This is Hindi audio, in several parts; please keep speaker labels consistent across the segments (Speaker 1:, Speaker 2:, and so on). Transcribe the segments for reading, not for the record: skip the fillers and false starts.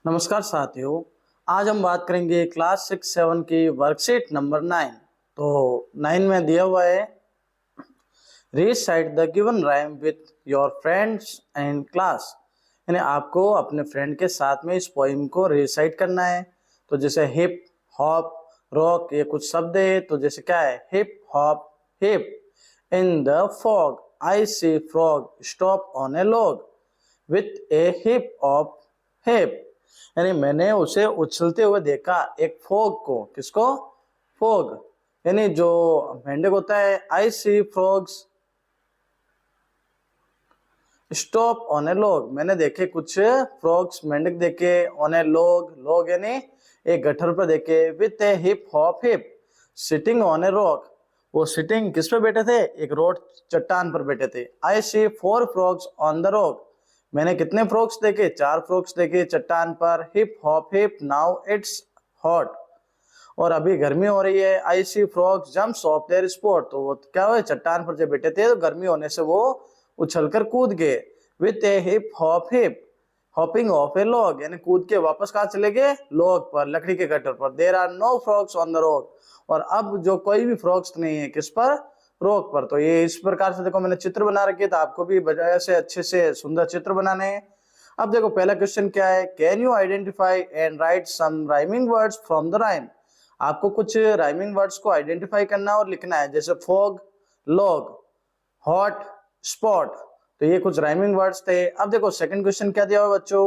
Speaker 1: नमस्कार साथियों। आज हम बात करेंगे क्लास 6-7 की वर्कशीट नंबर 9। तो 9 में दिया हुआ है recite the given rhyme with your friends and class, यानी आपको अपने फ्रेंड के साथ में इस पोइम को रीसाइट करना है। तो जैसे हिप हॉप रॉक ये कुछ शब्द है, तो जैसे क्या है hip hop hip. In the fog I see frog stop on a log with a hip of hip, यानी मैंने उसे उछलते हुए देखा एक फोग को। किसको? फोग, यानी जो मेंढक होता है। I see frogs stop on a log, मैंने देखे कुछ फ्रॉग्स मेंढक देखे ऑन ए लॉग, लॉग यानी एक गट्ठर पर देखे। With a hip hop hip sitting on a rock, वो सिटिंग किस पे बैठे थे? एक रोड चट्टान पर बैठे थे। I see 4 frogs on the rock, मैंने कितने फ्रॉग्स देखे? 4 फ्रॉग्स देखे चट्टान पर। Hip hop hip now it's hot, और अभी गर्मी हो रही है। I see frogs jumps off their spot, तो वो क्या हुए चट्टान पर जब बैठे थे तो गर्मी होने से वो उछलकर कूद गए। With a hip hop hip hopping of A log, यानी कूद के वापस कहाँ चले गए? लॉग पर, लकड़ी के गट्ठर पर। There are no frogs on the rock, और अब जो कोई भी फ्रॉग्स नहीं है किस पर? रॉक पर। तो ये इस प्रकार से देखो मैंने चित्र बना रखे, तो आपको भी बजाय से अच्छे से सुंदर चित्र बनाने हैं। अब देखो पहला क्वेश्चन क्या है? Can you identify and write some rhyming words from the rhyme, आपको कुछ राइमिंग वर्ड्स को आइडेंटिफाई करना और लिखना है। जैसे फॉग, लॉग, हॉट, स्पॉट, तो ये कुछ राइमिंग वर्ड्स थे। अब देखो सेकंड क्वेश्चन क्या दिया हुआ बच्चों?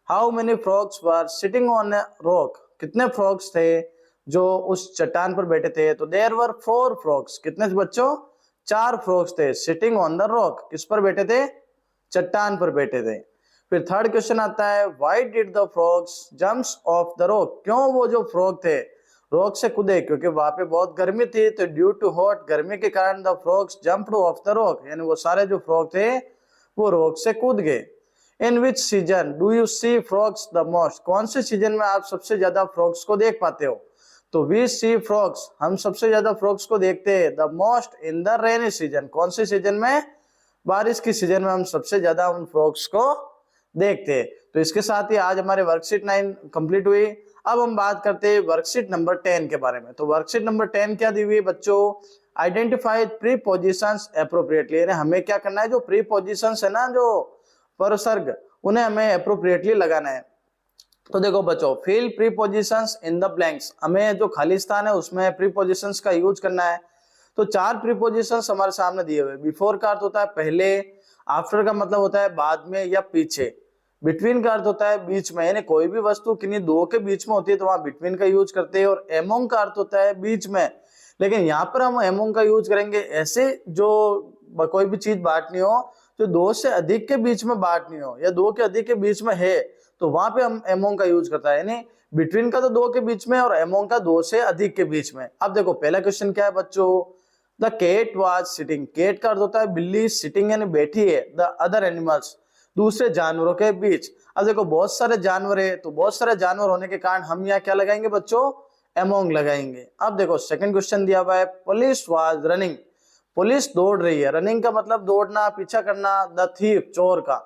Speaker 1: How many frogs were sitting on a rock, कितने फ्रॉग्स थे जो उस चट्टान पर बैठे थे? तो देयर वर 4 फ्रॉग्स, कितने बच्चों? 4 फ्रॉग्स थे सिटिंग ऑन द रॉक, किस पर बैठे थे? चट्टान पर बैठे थे। फिर थर्ड क्वेश्चन आता है why did the frogs jumps of the rock, क्यों वो जो फ्रॉग थे रॉक से कूदे? क्योंकि वहां पे बहुत गर्मी थी, तो ड्यू टू हॉट, गर्मी के कारण the frogs jumped of the rock, यानी वो सारे जो फ्रॉग थे वो रॉक से कूद गए। In which season do you see frogs the most, कौन से सीजन में आप सबसे ज्यादा फ्रॉग्स को देख पाते हो? तो वी सी फ्रॉग्स, हम सबसे ज्यादा फ्रॉग्स को देखते हैं the most in the rainy season, कौन से सीजन में? बारिश की सीजन में हम सबसे ज्यादा उन फ्रॉग्स को देखते हैं। तो इसके साथ ही आज हमारे वर्कशीट 9 कंप्लीट हुई। अब हम बात करते हैं वर्कशीट नंबर 10 के बारे में। तो वर्कशीट नंबर 10 क्या दी हुई है बच्चों? आइडेंटिफाई प्रीपोजिशंस एप्रोप्रिएटली, यानी हमें क्या करना है? जो प्रीपोजिशंस है ना, जो परसर्ग, उन्हें हमें एप्रोप्रिएटली लगाना है। तो देखो बच्चों, fill prepositions in the blanks, हमें जो खाली स्थान है उसमें प्रीपोजिशंस का यूज करना है। तो 4 प्रीपोजिशंस हमारे सामने दिए हुए। बिफोर का अर्थ होता है पहले, आफ्टर का मतलब होता है बाद में या पीछे, बिटवीन का अर्थ होता है बीच में, यानी कोई भी वस्तु किन्हीं दो के बीच में होती है तो वहां बिटवीन का यूज करते हैं। और एमोंग का अर्थ होता है बीच में, लेकिन यहाँ पर हम एमोंग का यूज करेंगे ऐसे जो कोई भी चीज बांटनी हो जो 2 से अधिक के बीच में बांटनी हो या 2 के अधिक के बीच में है, तो वहां पे हम एमोंग का यूज करता है। यानी बिटवीन का तो 2 के बीच में और एमोंग का 2 से अधिक के बीच में। अब देखो पहला क्वेश्चन क्या है बच्चों? The cat was sitting, cat का अर्थ होता है बिल्ली, सिटिंग यानी बैठी है, द अदर एनिमल्स, दूसरे जानवरों के बीच। अब देखो बहुत सारे जानवर है, तो बहुत सारे जानवर होने के कारण हम यहाँ क्या लगाएंगे बच्चों? एमोंग लगाएंगे। अब देखो सेकंड क्वेश्चन दिया हुआ है पुलिस वाज रनिंग, पुलिस दौड़ रही है। रनिंग का मतलब दौड़ना, पीछा करना। द थीफ, चोर का,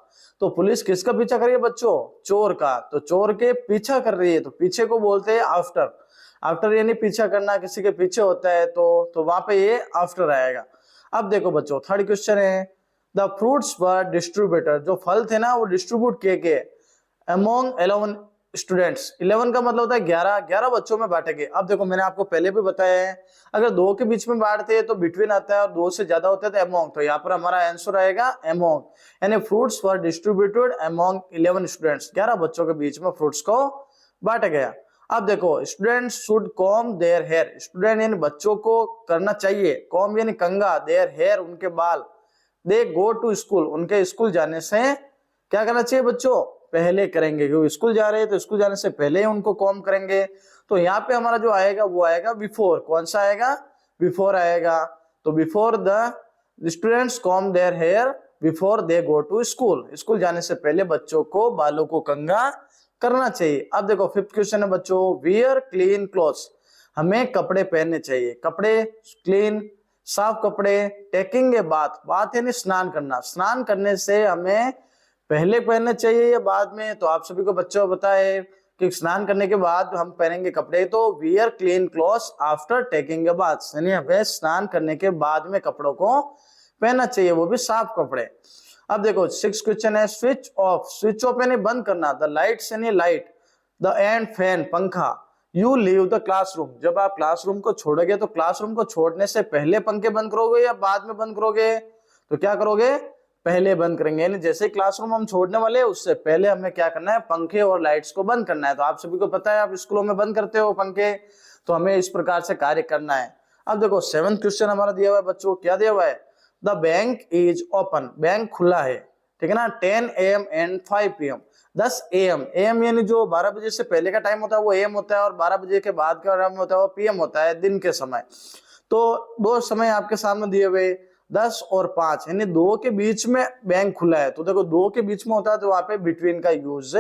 Speaker 1: तो पुलिस किसका पीछा कर रही है बच्चों? चोर का। तो चोर के पीछा कर रही है, तो पीछे को बोलते हैं आफ्टर। आफ्टर यानी पीछा करना, किसी के पीछे होता है तो वहां पे ये आफ्टर आएगा। अब देखो बच्चों थर्ड क्वेश्चन है द फ्रूट्स वर डिस्ट्रीब्यूटेड, जो फल थे ना वो डिस्ट्रीब्यूट किए गए अमोंग 11 स्टूडेंट्स। 11 का मतलब होता है 11 बच्चों में बांटे गए। अब देखो मैंने आपको पहले भी बताया है, अगर 2 के बीच में बांटते हैं तो बिटवीन आता है, और 2 से ज्यादा होता है तो अमोंग। तो यहाँ पर हमारा आंसर आएगा अमोंग, यानी फ्रूट्स वर डिस्ट्रीब्यूटेड अमोंग 11 स्टूडेंट्स, 11 बच्चों के बीच में फ्रूट्स को बांटा गया। अब देखो students should comb their hair, student यानी बच्चों को करना चाहिए, कॉम यानी कंघा, देयर हेयर उनके बाल, दे गो टू स्कूल, उनके स्कूल जाने से क्या करना चाहिए बच्चों? पहले करेंगे, क्योंकि स्कूल जा रहे हैं तो स्कूल जाने से पहले उनको कॉम करेंगे। तो यहाँ पे हमारा जो आएगा वो आएगा बिफोर, कौन सा आएगा? बिफोर आएगा। तो before the students comb their hair before they go to school, school जाने से पहले बच्चों को बालों को कंघा करना चाहिए। अब देखो फिफ्थ क्वेश्चन है बच्चों वियर क्लीन क्लोथ्स, हमें कपड़े पहनने चाहिए, कपड़े क्लीन साफ कपड़े। टेकिंग ए बाथ, बाथ यानी स्नान करना, स्नान करने से हमें पहले पहनने चाहिए या बाद में? तो आप सभी को बच्चों पता है कि स्नान करने के बाद हम पहनेंगे कपड़े, तो wear clean clothes after taking a bath, यानी हमें स्नान करने के बाद में कपड़ों को पहनना चाहिए, वो भी साफ कपड़े। अब देखो 6 क्वेश्चन है, स्विच ऑफ, स्विच ऑफ यानी बंद करना, द लाइट्स यानी लाइट, द एंड फैन पंखा, यू लीव द क्लासरूम, जब आप क्लासरूम को छोड़ोगे तो क्लासरूम को छोड़ने से पहले पंखे बंद करोगे या बाद में बंद करोगे? तो क्या करोगे? पहले बंद करेंगे, यानी जैसे क्लासरूम हम छोड़ने वाले हैं उससे पहले हमें क्या करना है? पंखे और लाइट्स को बंद करना है। तो आप सभी को पता है, आप स्कूलों में बंद करते हो पंखे, तो हमें इस प्रकार से कार्य करना है। अब देखो 7th क्वेश्चन हमारा दिया हुआ है बच्चों, क्या दिया हुआ है? The bank is open, bank खुला है, ठीक है ना, 10 AM and 5 PM, 10 AM, AM यानी जो 12 बजे से पहले का टाइम होता है वो AM होता है, और 12 बजे के बाद का टाइम होता है वो PM होता है, दिन के समय। तो दो समय आपके सामने दिए हुए 10 और 5, यानी 2 के बीच में बैंक खुला है। तो देखो 2 के बीच में होता है तो वहां पे बिटवीन का यूज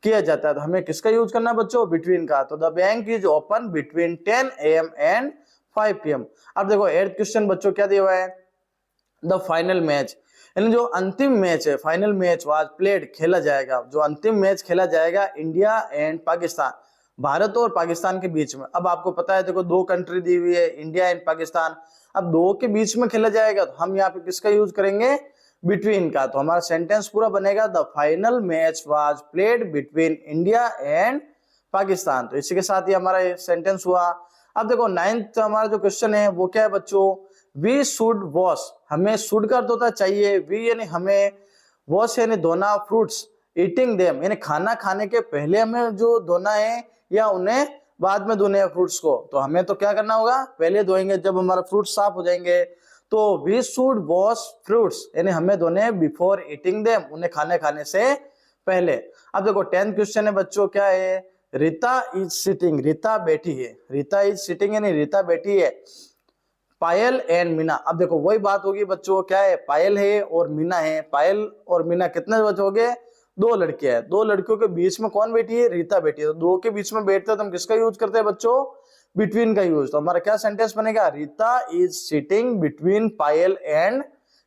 Speaker 1: किया जाता है, तो हमें किसका यूज करना है बच्चों? बिटवीन का। तो the bank is open between 10 AM and 5 PM। अब देखो 8th क्वेश्चन बच्चों क्या दिया हुआ है? द फाइनल मैच, यानी जो अंतिम मैच है, फाइनल मैच वाज प्लेड, खेला जाएगा, जो अंतिम मैच खेला जाएगा इंडिया एंड पाकिस्तान, भारत और पाकिस्तान के बीच में। अब आपको पता है देखो 2 कंट्री दी हुई है, इंडिया एंड पाकिस्तान, अब 2 के बीच में खेला जाएगा तो हम यहाँ पे किसका यूज करेंगे? बिटवीन का। तो हमारा सेंटेंस पूरा बनेगा the final match was played between India and Pakistan. तो इसी के साथ ही हमारा सेंटेंस हुआ। अब देखो 9th हमारा जो क्वेश्चन है वो क्या है बच्चों? वी शुड वॉश, हमें शुड का अर्थ होता है चाहिए, वी यानी हमें, वॉश यानी धोना, फ्रूट्स ईटिंग देम यानी खाना खाने के पहले हमें जो धोना है या उन्हें बाद में धोने हैं फ्रूट्स को। तो हमें तो क्या करना होगा? पहले धोएंगे जब हमारा फ्रूट साफ हो जाएंगे। तो वी शुड वॉश फ्रूट्स यानी हमें धोने बिफोर ईटिंग देम, उन्हें खाने से पहले। अब देखो 10th क्वेश्चन है बच्चों, क्या है? रीता इज सिटिंग, रीता बैठी है, रीता इज सिटिंग यानी रीता बैठी है, पायल एंड मीना। अब देखो वही बात होगी बच्चों, क्या है? पायल है और मीना है, पायल और मीना कितने बच्चे हो गए? 2 लड़के हैं, 2 लड़कियों के बीच में कौन बैठी है? रीता बैठी है। तो 2 के बीच में बैठते हैं तो हम किसका यूज करते हैं बच्चों? बिटवीन का यूज। तो हमारा क्या सेंटेंस बनेगा? Rita is sitting between Payal and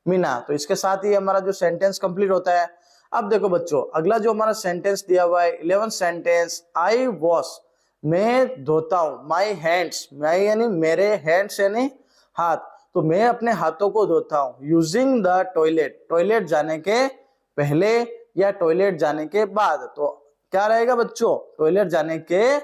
Speaker 1: Meena. तो इसके साथ ही हमारा जो सेंटेंस कंप्लीट होता है। अब देखो बच्चों अगला जो हमारा सेंटेंस दिया हुआ है 11th सेंटेंस, आई वॉश, मैं धोता हूं, माई हैंड्स, माई यानी मेरे, हैंड्स यानी हाथ, तो मैं अपने हाथों को धोता हूं, यूजिंग द टॉयलेट, टॉयलेट जाने के पहले या टॉयलेट जाने के बाद। तो क्या रहेगा बच्चों? टॉयलेट जाने के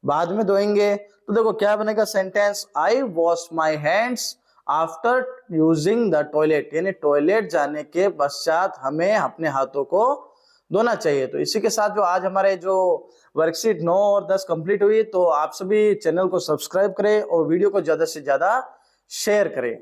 Speaker 1: बाद में धोएंगे। तो देखो क्या बनेगा sentence? I wash my hands after using the toilet, यानी टॉयलेट जाने के पश्चात हमें अपने हाथों को धोना चाहिए। तो इसी के साथ जो आज हमारे जो वर्कशीट 9 और 10 कंप्लीट हुई, तो आप सभी चैनल को सब्सक्राइब करें और वीडियो को ज्यादा से ज्यादा शेयर करें।